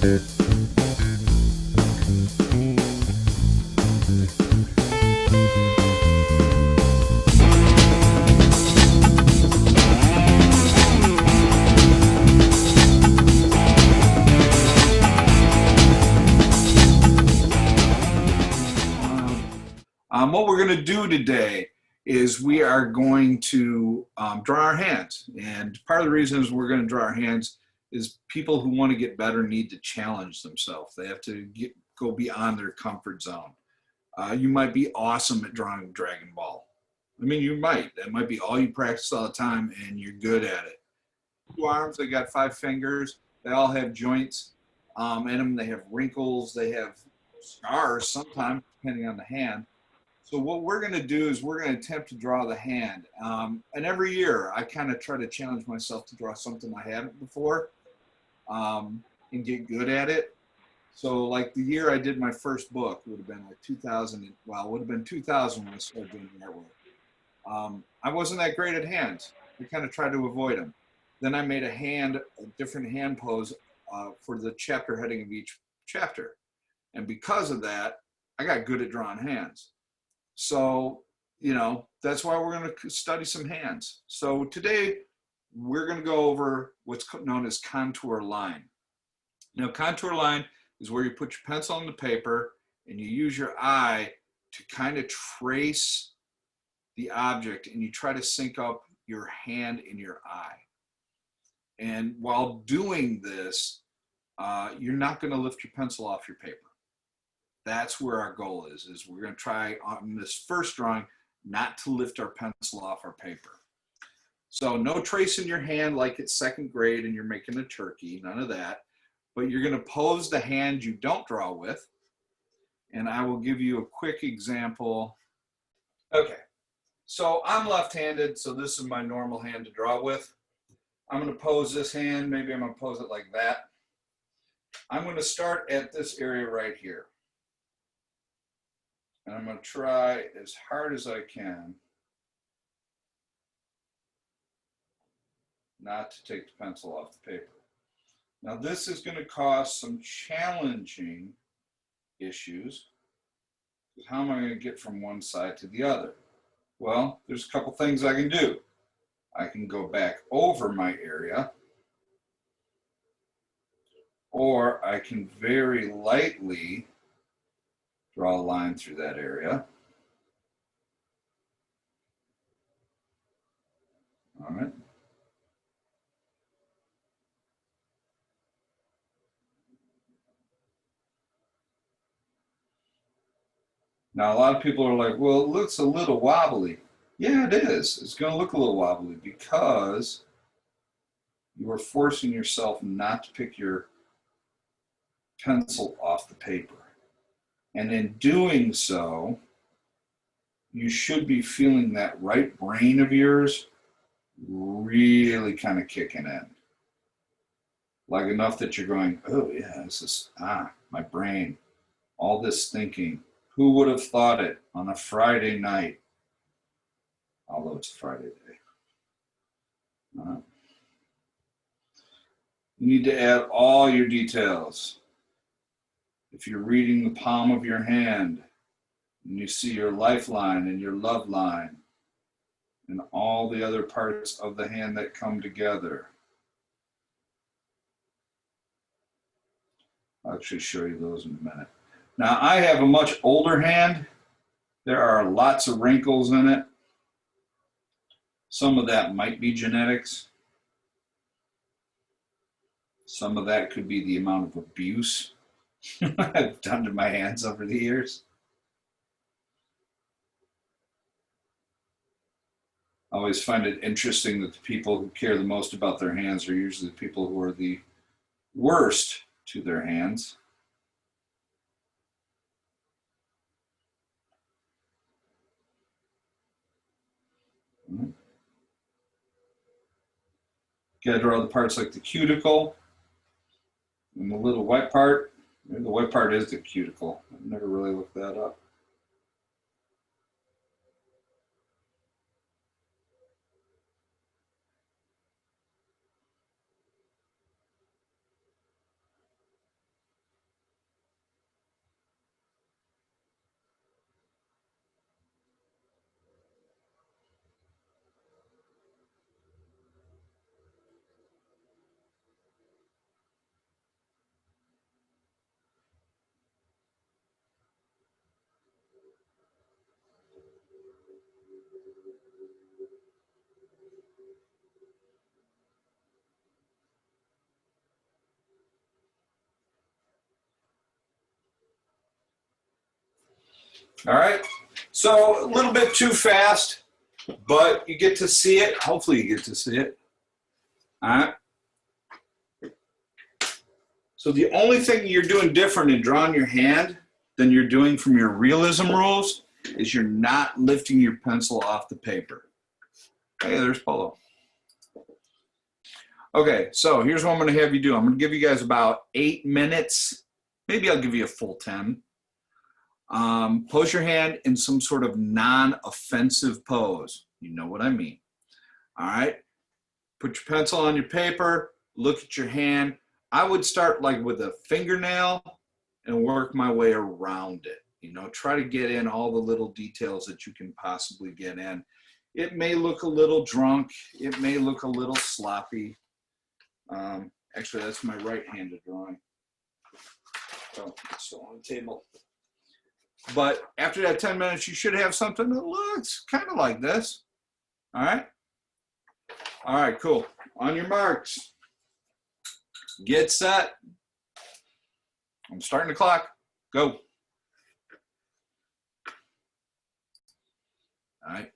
What we're going to do today is we are going to draw our hands. And part of the reason is we're going to draw our hands is people who want to get better need to challenge themselves. They have to go beyond their comfort zone. You might be awesome at drawing Dragon Ball. I mean, you might. That might be all you practice all the time and you're good at it. Two arms, they got 5 fingers. They all have joints in them. They have wrinkles. They have scars sometimes, depending on the hand. So what we're going to do is we're going to attempt to draw the hand. And every year I kind of try to challenge myself to draw something I haven't before and get good at it. So like the year I did my first book would have been like 2000. Well, it would have been 2000 when I started doing artwork. I wasn't that great at hands. I kind of tried to avoid them. Then I made a different hand pose for the chapter heading of each chapter. And because of that, I got good at drawing hands. So, you know, that's why we're going to study some hands. So today we're going to go over what's known as contour line. Now, contour line is where you put your pencil on the paper and you use your eye to kind of trace the object and you try to sync up your hand in your eye. And while doing this, you're not going to lift your pencil off your paper. That's where our goal is we're going to try on this first drawing not to lift our pencil off our paper. So no tracing your hand like it's second grade and you're making a turkey, none of that. But you're going to pose the hand you don't draw with. And I will give you a quick example. Okay, so I'm left-handed, so this is my normal hand to draw with. I'm going to pose this hand, maybe I'm going to pose it like that. I'm going to start at this area right here. And I'm going to try as hard as I can not to take the pencil off the paper. Now this is going to cause some challenging issues. How am I going to get from one side to the other? Well, there's a couple things I can do. I can go back over my area, or I can very lightly draw a line through that area. All right. Now, a lot of people are like, well, it looks a little wobbly. Yeah, it is. It's going to look a little wobbly because you are forcing yourself not to pick your pencil off the paper. And in doing so, you should be feeling that right brain of yours really kind of kicking in. Like enough that you're going, oh yeah, this is, my brain, all this thinking. Who would have thought it on a Friday night? Although it's a Friday day. You need to add all your details. If you're reading the palm of your hand and you see your lifeline and your love line and all the other parts of the hand that come together. I'll actually show you those in a minute. Now, I have a much older hand. There are lots of wrinkles in it. Some of that might be genetics. Some of that could be the amount of abuse I've done to my hands over the years. I always find it interesting that the people who care the most about their hands are usually the people who are the worst to their hands. Got to draw the parts like the cuticle and the little white part. Maybe the white part is the cuticle. I've never really looked that up. All right. So a little bit too fast, but you get to see it. Hopefully you get to see it. All right. So the only thing you're doing different in drawing your hand than you're doing from your realism rules is you're not lifting your pencil off the paper. Hey, there's Polo. Okay, so here's what I'm going to have you do. I'm going to give you guys about 8 minutes. Maybe I'll give you a full 10. Pose your hand in some sort of non-offensive pose. You know what I mean. All right. Put your pencil on your paper. Look at your hand. I would start like with a fingernail and work my way around it. You know, try to get in all the little details that you can possibly get in. It may look a little drunk. It may look a little sloppy. Actually, that's my right-handed drawing. Oh, it's still on the table. But after that 10 minutes, you should have something that looks kind of like this. All right? All right, cool. On your marks. Get set. I'm starting the clock. Go. All right.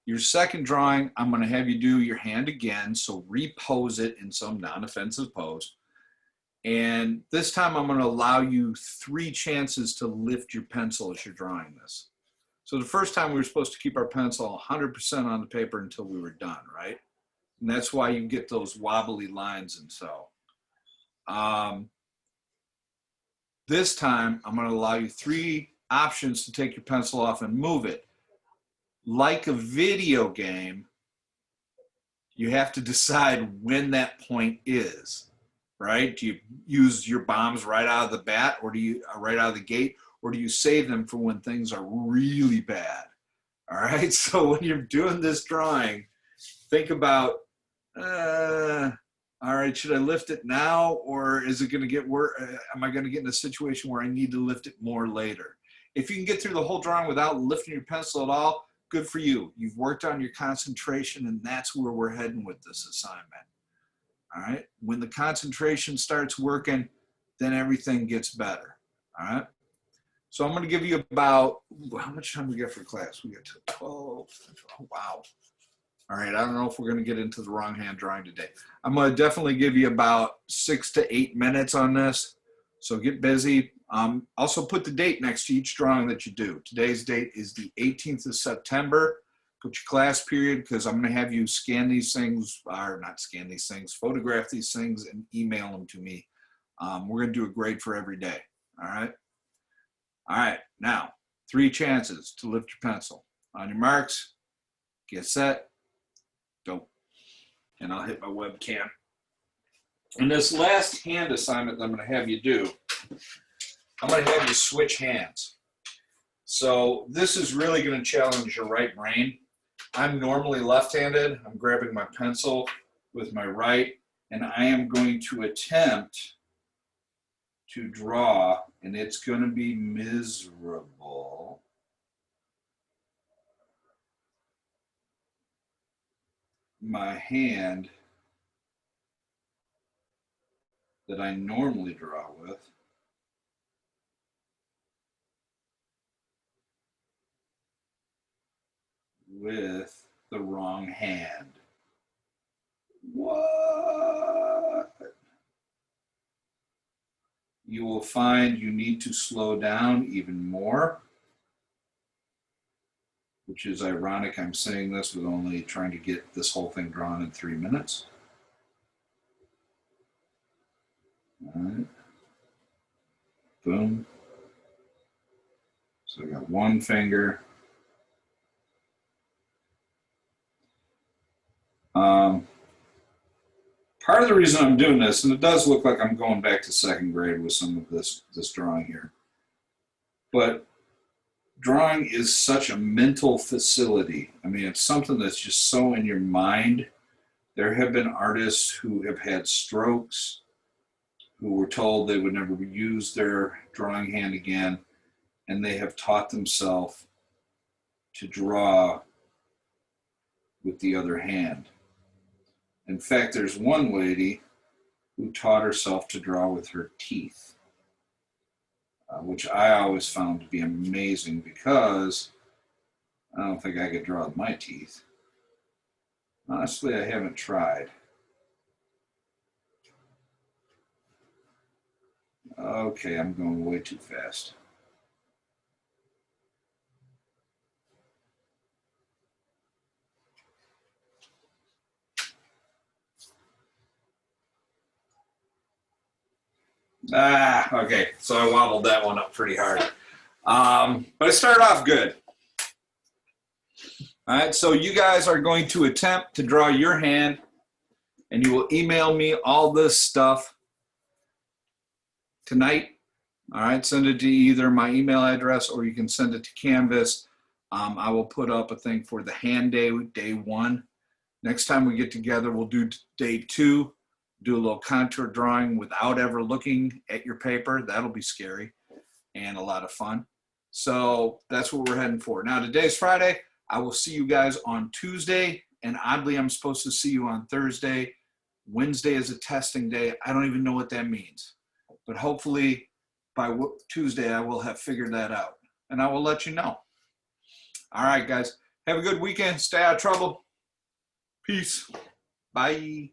Your second drawing, I'm going to have you do your hand again. So repose it in some non-offensive pose. And this time I'm going to allow you 3 chances to lift your pencil as you're drawing this. So the first time we were supposed to keep our pencil 100% on the paper until we were done, right? And that's why you get those wobbly lines and so. This time I'm going to allow you 3 options to take your pencil off and move it. Like a video game, you have to decide when that point is, right? Do you use your bombs right out of the bat, or do you right out of the gate, or do you save them for when things are really bad? All right. So when you're doing this drawing, think about, all right, should I lift it now, or is it going to get worse? Am I going to get in a situation where I need to lift it more later? If you can get through the whole drawing without lifting your pencil at all, good for you. You've worked on your concentration, and that's where we're heading with this assignment. All right. When the concentration starts working, then everything gets better. All right. So I'm going to give you about, how much time we got for class? We got to 12. Oh, wow. All right. I don't know if we're going to get into the wrong hand drawing today. I'm going to definitely give you about 6 to 8 minutes on this. So get busy. Also put the date next to each drawing that you do. Today's date is the 18th of September. Put your class period, because I'm going to have you scan these things, or not scan these things, photograph these things and email them to me. We're going to do a grade for every day. All right. All right. Now, 3 chances to lift your pencil. On your marks, get set, go. And I'll hit my webcam. And this last hand assignment that I'm going to have you do, I'm going to have you switch hands. So this is really going to challenge your right brain. I'm normally left-handed. I'm grabbing my pencil with my right, and I am going to attempt to draw, and it's going to be miserable. My hand that I normally draw with the wrong hand. What? You will find you need to slow down even more, which is ironic. I'm saying this with only trying to get this whole thing drawn in 3 minutes. All right. Boom. So I got one finger. Part of the reason I'm doing this, and it does look like I'm going back to 2nd grade with some of this drawing here, but drawing is such a mental facility. I mean, it's something that's just so in your mind. There have been artists who have had strokes, who were told they would never use their drawing hand again, and they have taught themselves to draw with the other hand. In fact, there's one lady who taught herself to draw with her teeth. which I always found to be amazing because I don't think I could draw with my teeth. Honestly, I haven't tried. Okay, I'm going way too fast. Okay, so I wobbled that one up pretty hard. But it started off good. All right, so you guys are going to attempt to draw your hand, and you will email me all this stuff tonight. All right, send it to either my email address or you can send it to Canvas. I will put up a thing for the hand day, day 1. Next time we get together, we'll do day 2, do a little contour drawing without ever looking at your paper. That'll be scary and a lot of fun. So that's what we're heading for. Now, today's Friday. I will see you guys on Tuesday, and oddly, I'm supposed to see you on Thursday. Wednesday is a testing day. I don't even know what that means, but hopefully by Tuesday, I will have figured that out, and I will let you know. All right, guys. Have a good weekend. Stay out of trouble. Peace. Bye.